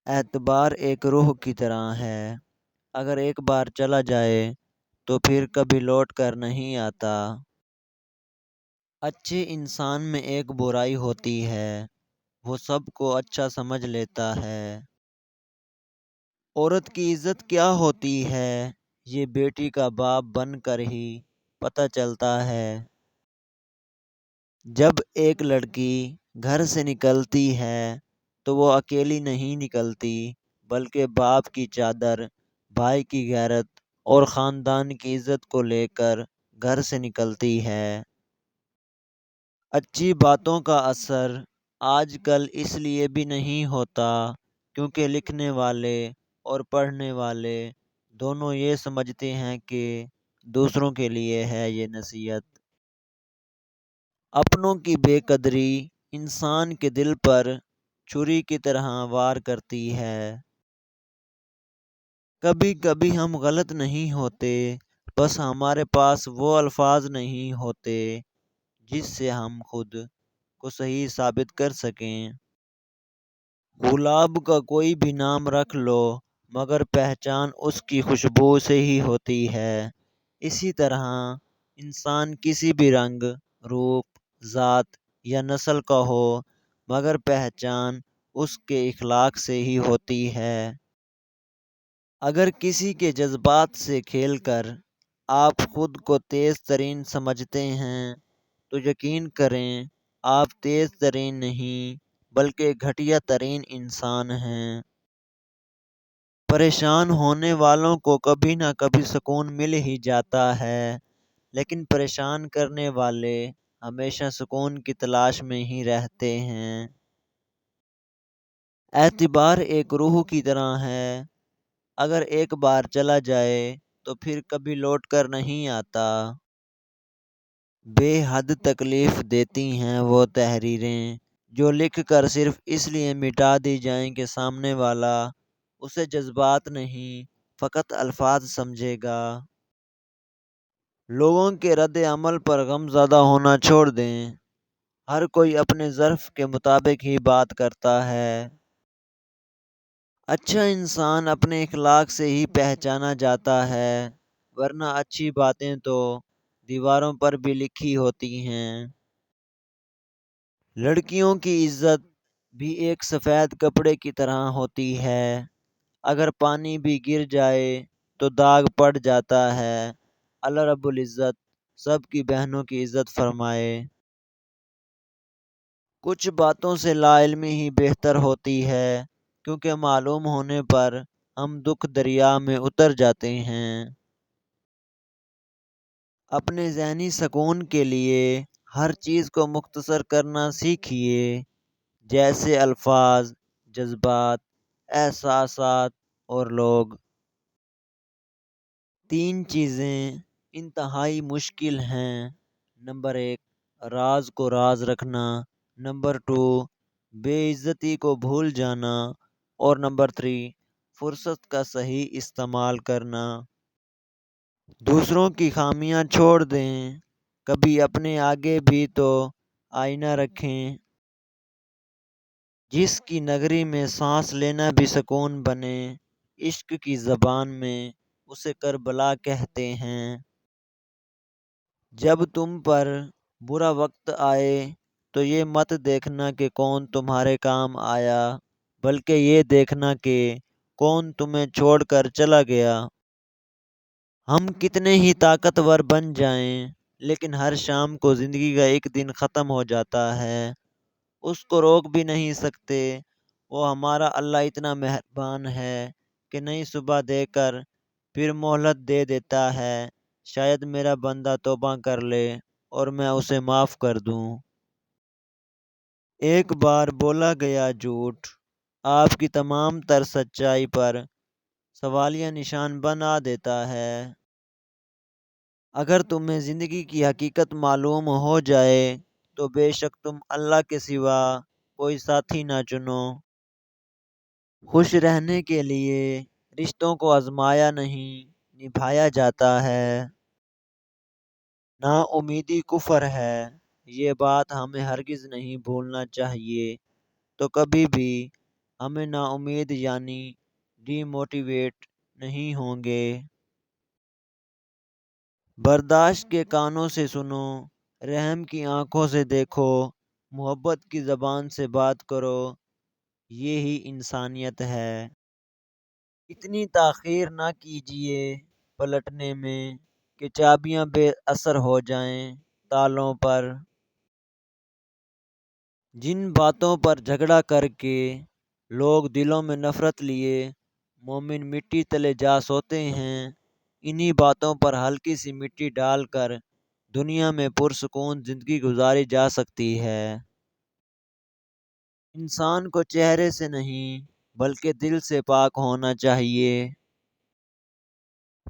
اعتبار ایک روح کی طرح ہے، اگر ایک بار چلا جائے تو پھر کبھی لوٹ کر نہیں آتا۔ اچھے انسان میں ایک برائی ہوتی ہے، وہ سب کو اچھا سمجھ لیتا ہے۔ عورت کی عزت کیا ہوتی ہے، یہ بیٹی کا باپ بن کر ہی پتہ چلتا ہے۔ جب ایک لڑکی گھر سے نکلتی ہے تو وہ اکیلی نہیں نکلتی، بلکہ باپ کی چادر، بھائی کی غیرت اور خاندان کی عزت کو لے کر گھر سے نکلتی ہے۔ اچھی باتوں کا اثر آج کل اس لیے بھی نہیں ہوتا کیونکہ لکھنے والے اور پڑھنے والے دونوں یہ سمجھتے ہیں کہ دوسروں کے لیے ہے یہ نصیحت۔ اپنوں کی بے قدری انسان کے دل پر چھری کی طرح وار کرتی ہے۔ کبھی کبھی ہم غلط نہیں ہوتے، بس ہمارے پاس وہ الفاظ نہیں ہوتے جس سے ہم خود کو صحیح ثابت کر سکیں۔ گلاب کا کوئی بھی نام رکھ لو مگر پہچان اس کی خوشبو سے ہی ہوتی ہے۔ اسی طرح انسان کسی بھی رنگ، روپ، ذات یا نسل کا ہو مگر پہچان اس کے اخلاق سے ہی ہوتی ہے۔ اگر کسی کے جذبات سے کھیل کر آپ خود کو تیز ترین سمجھتے ہیں تو یقین کریں آپ تیز ترین نہیں بلکہ گھٹیا ترین انسان ہیں۔ پریشان ہونے والوں کو کبھی نہ کبھی سکون مل ہی جاتا ہے، لیکن پریشان کرنے والے ہمیشہ سکون کی تلاش میں ہی رہتے ہیں۔ اعتبار ایک روح کی طرح ہے، اگر ایک بار چلا جائے تو پھر کبھی لوٹ کر نہیں آتا۔ بے حد تکلیف دیتی ہیں وہ تحریریں جو لکھ کر صرف اس لیے مٹا دی جائیں کہ سامنے والا اسے جذبات نہیں فقط الفاظ سمجھے گا۔ لوگوں کے رد عمل پر غم زدہ ہونا چھوڑ دیں، ہر کوئی اپنے ظرف کے مطابق ہی بات کرتا ہے۔ اچھا انسان اپنے اخلاق سے ہی پہچانا جاتا ہے، ورنہ اچھی باتیں تو دیواروں پر بھی لکھی ہوتی ہیں۔ لڑکیوں کی عزت بھی ایک سفید کپڑے کی طرح ہوتی ہے، اگر پانی بھی گر جائے تو داغ پڑ جاتا ہے۔ اللہ رب العزت سب کی بہنوں کی عزت فرمائے۔ کچھ باتوں سے لا علمی ہی بہتر ہوتی ہے کیونکہ معلوم ہونے پر ہم دکھ دریا میں اتر جاتے ہیں۔ اپنے ذہنی سکون کے لیے ہر چیز کو مختصر کرنا سیکھیے، جیسے الفاظ، جذبات، احساسات اور لوگ۔ 3 چیزیں انتہائی مشکل ہیں۔ نمبر 1 راز کو راز رکھنا، نمبر 2 بے عزتی کو بھول جانا اور نمبر 3 فرصت کا صحیح استعمال کرنا۔ دوسروں کی خامیاں چھوڑ دیں، کبھی اپنے آگے بھی تو آئینہ رکھیں۔ جس کی نگری میں سانس لینا بھی سکون بنے، عشق کی زبان میں اسے کربلا کہتے ہیں۔ جب تم پر برا وقت آئے تو یہ مت دیکھنا کہ کون تمہارے کام آیا، بلکہ یہ دیکھنا کہ کون تمہیں چھوڑ کر چلا گیا۔ ہم کتنے ہی طاقتور بن جائیں لیکن ہر شام کو زندگی کا ایک دن ختم ہو جاتا ہے، اس کو روک بھی نہیں سکتے۔ وہ ہمارا اللہ اتنا مہربان ہے کہ نئی صبح دے کر پھر مہلت دے دیتا ہے، شاید میرا بندہ توبہ کر لے اور میں اسے معاف کر دوں۔ ایک بار بولا گیا جھوٹ آپ کی تمام تر سچائی پر سوالیہ نشان بنا دیتا ہے۔ اگر تمہیں زندگی کی حقیقت معلوم ہو جائے تو بے شک تم اللہ کے سوا کوئی ساتھی نہ چنو۔ خوش رہنے کے لیے رشتوں کو آزمایا نہیں، نبھایا جاتا ہے۔ نا امیدی کفر ہے، یہ بات ہمیں ہرگز نہیں بھولنا چاہیے۔ تو کبھی بھی ہمیں نا امید یعنی ڈی موٹیویٹ نہیں ہوں گے۔ برداشت کے کانوں سے سنو، رحم کی آنکھوں سے دیکھو، محبت کی زبان سے بات کرو، یہی انسانیت ہے۔ اتنی تاخیر نہ کیجیے پلٹنے میں کہ چابیاں بے اثر ہو جائیں تالوں پر۔ جن باتوں پر جھگڑا کر کے لوگ دلوں میں نفرت لیے مومن مٹی تلے جا سوتے ہیں، انہی باتوں پر ہلکی سی مٹی ڈال کر دنیا میں پرسکون زندگی گزاری جا سکتی ہے۔ انسان کو چہرے سے نہیں بلکہ دل سے پاک ہونا چاہیے۔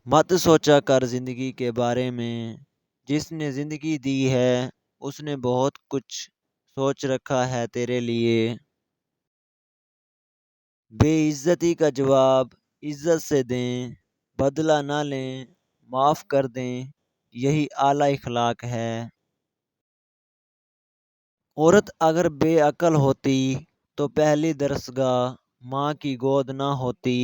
مت سوچا کر زندگی کے بارے میں، جس نے زندگی دی ہے اس نے بہت کچھ سوچ رکھا ہے تیرے لیے۔ بے عزتی کا جواب عزت سے دیں، بدلہ نہ لیں، معاف کر دیں، یہی اعلی اخلاق ہے۔ عورت اگر بے عقل ہوتی تو پہلی درسگاہ ماں کی گود نہ ہوتی۔